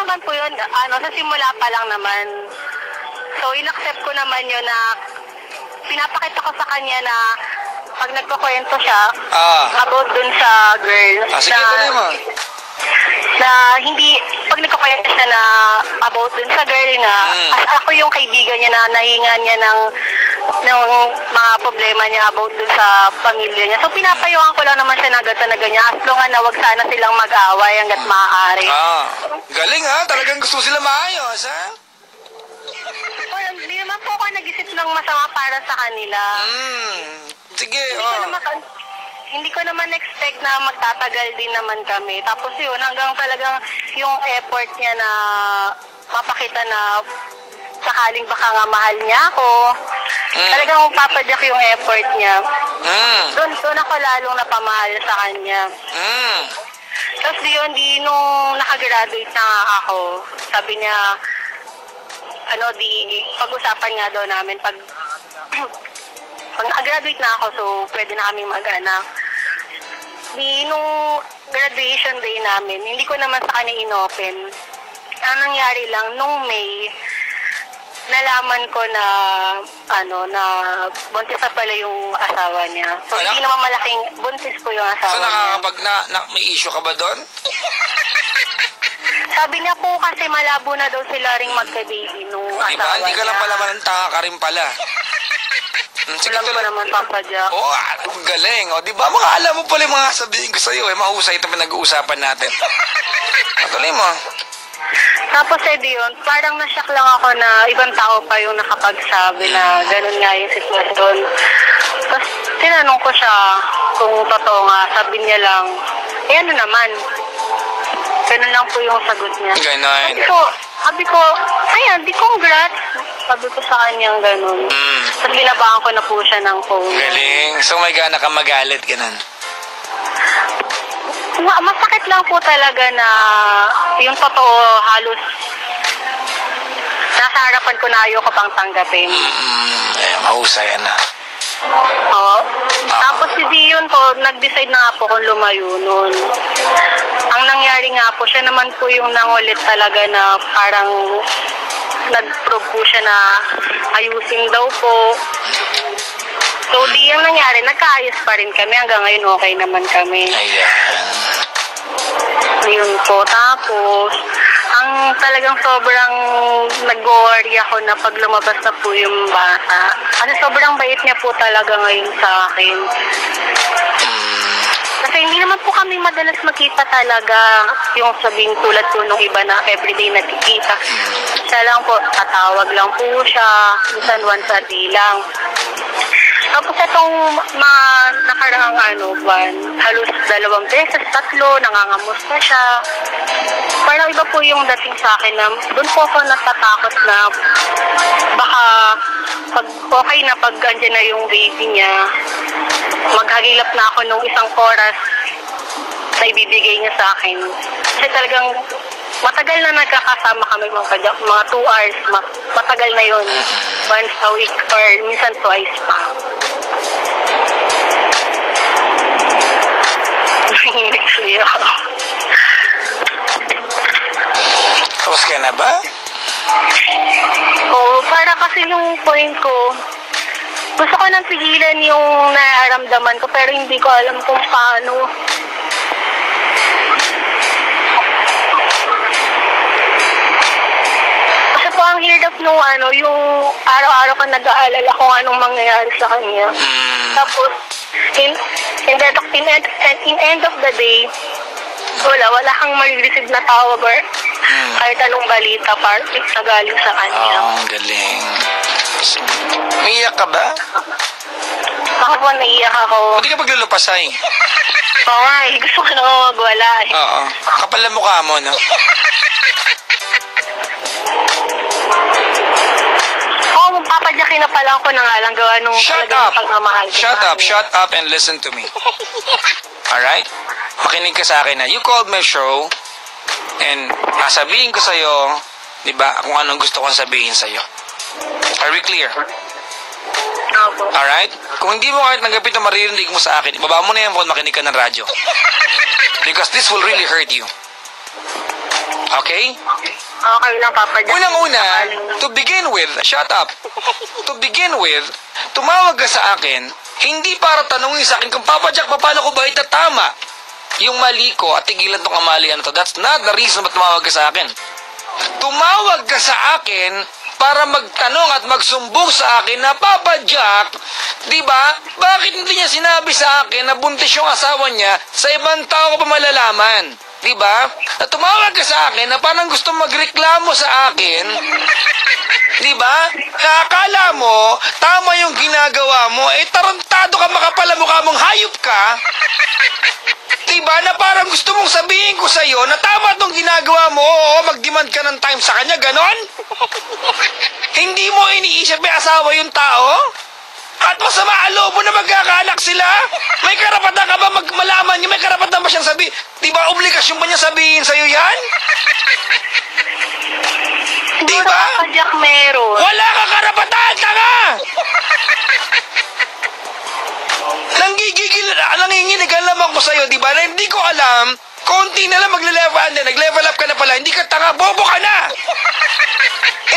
naman po yun, sa simula pa lang naman. So, in-accept ko naman yun na pinapakita ko sa kanya na pag nagkukwento siya about dun sa girl. Sige, tuloy mo. Na hindi, pag nagkukwento siya na about dun sa girl nga, ako yung kaibigan niya na nahinga niya ng mga problema niya about dun sa pamilya niya. So, pinapayuhan ko lang naman siya na ganyan. As long na wag sana silang mag-away hanggat maaari. Galing ha, talagang gusto sila maayos ha? Hindi naman po ako nag-isip ng masama para sa kanila. Sige, Hindi ko naman expect na magtatagal din naman kami. Tapos yun, hanggang talagang yung effort niya na mapakita na sakaling baka nga mahal niya ako. Talagang papadyak yung effort niya. Doon ako lalong napamahal sa kanya. Tapos yun, nung nakagraduate na ako, sabi niya, pag-usapan nga daw namin pag nakagraduate na ako, so pwede na kami mag-anak. Nung graduation day namin, hindi ko naman sa kanya inopen. Ang nangyari lang, nung May, nalaman ko na buntis na pala yung asawa niya. So, hindi naman malaking buntis po yung asawa niya. So, may issue ka ba doon? Sabi niya po kasi malabo na daw sila ring magka-baby nung asawa niya. Hindi ka lang pala manantanga ka rin pala. Sige, alam ko naman, Papa Jack. Galing. Diba, mga alam mo pala yung mga sabihin ko sa'yo. Mahusay ito pinag-uusapan natin. Tuloy mo. Tapos yun, parang nasyak lang ako na ibang tao pa yung nakapagsabi na ganun nga yung sitwasyon. Tapos tinanong ko siya kung totoo nga. Sabi niya lang, ano naman. Ganun lang po yung sagot niya. Ganon. Sabi ko, di congrats. Sabi ko sa kanyang ganun. Tapos binabaan ko na po siya ng phone. Galing. So may gana ka magalit, ganun. Masakit lang po talaga na yung totoo halos nasa harapan ko na ayoko pang tanggapin. Mahusay na. Tapos si Dion po, nag-decide na nga po kung lumayo nun. Ang nangyari nga po, siya naman po yung nangulit talaga na parang nag-prove po siya na ayusin daw po. So, yung nangyari, nagkaayos pa rin kami. Hanggang ngayon, okay naman kami. Yun po. Tapos, ang talagang sobrang nag-worry ako na pag lumabas na po yung bata. Kasi sobrang bait niya po talaga ngayon sa akin. Kasi hindi naman po kami madalas makita talaga yung sabing tulad po nung iba na everyday nakikita. Siya lang po, tatawag lang po siya, minsan once a day lang. Tapos itong mga nakaraang buwan, halos 2 beses, 3, nangangamusta siya. Parang iba po yung dating sa akin na doon po ako natatakot na baka pag okay na pag andyan na yung baby niya, maghagilap na ako nung 1 oras na ibibigay niya sa akin. Kasi talagang matagal na nagkakasama kami mga 2 hours. Matagal na yun. Once a week or minsan twice pa. Tapos ka na ba? Para kasi yung point ko, gusto ko nang pigilan yung nararamdaman ko pero hindi ko alam kung paano. Kasi po ang hirap nung yung araw-araw ka nag-aalala kung anong mangyayari sa kanya. Tapos, in end of the day, wala kang ma-receive na tawag or kahit anong balita na galing sa kanya. Galing. Umiiyak ka ba? Ako po, naiiyak ako. Hindi ka paglulupasay. Gusto ko na magwala. Kapal na mukha mo, no? Papadyakin na pala ako lang gawa nung pagmamahal. Shut up and listen to me. Alright? Makinig ka sa akin na you called my show and sasabihin ko sa'yo, di ba, kung anong gusto kong sabihin sa'yo. Are we clear? Alright? Kung hindi mo kahit nanggapit na maririnig mo sa akin, ibaba mo na yung phone, makinig ka ng radyo. Because this will really hurt you. Okay? Okay lang, Papa Jack. Unang-una, to begin with, shut up. To begin with, tumawag ka sa akin, hindi para tanungin sa akin kung Papa Jack, paano ko ba itatama yung mali ko at tigilan tong kamalian na to. That's not the reason ba't tumawag ka sa akin. Tumawag ka sa akin para magtanong at magsumbong sa akin na Papa Jack, di ba? Bakit hindi niya sinabi sa akin na buntis yung asawa niya sa ibang tao ko pa malalaman? Di ba? Na tumawag ka sa akin na parang gusto magreklamo sa akin. Di ba? Akala mo, tama yung ginagawa mo, tarantado ka, makapal ang mukha mong hayop ka. Di ba? Na parang gusto mong sabihin ko sa'yo na tama tong ginagawa mo, oo, mag-demand ka ng time sa kanya, ganon? Hindi mo iniisip may asawa yung tao? At masama ang loob mo na magkakaanak sila? May karapatan ka ba malaman niyo? May karapatan ba siyang sabihin? Di ba obligasyon ba niya sabihin sa'yo yan? Di ba? Papa Jack, meron. Wala ka karapatan, tanga! Nanginginig naman ko sa'yo, di ba? Na hindi ko alam, konti na lang nag-level up ka na pala, hindi ka tanga, bobo ka na!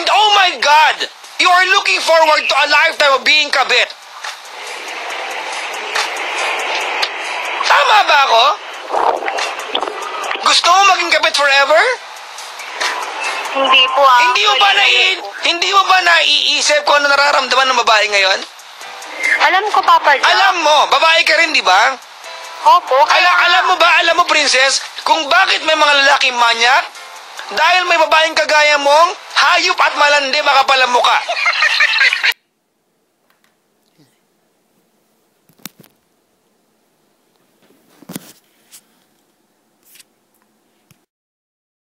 And oh my God! You are looking forward to a lifetime of being kabit. Tama ba ako? Gusto mo maging kabit forever? Hindi po. Hindi mo ba naiisip kung ano nararamdaman ng babae ngayon? Alam ko, Papa Jack. Alam mo, babae ka rin, di ba? Opo. Alam mo, princess, kung bakit may mga lalaking manyak? Dahil may babaeng kagaya mong hayop at malandi, makapal ang muka.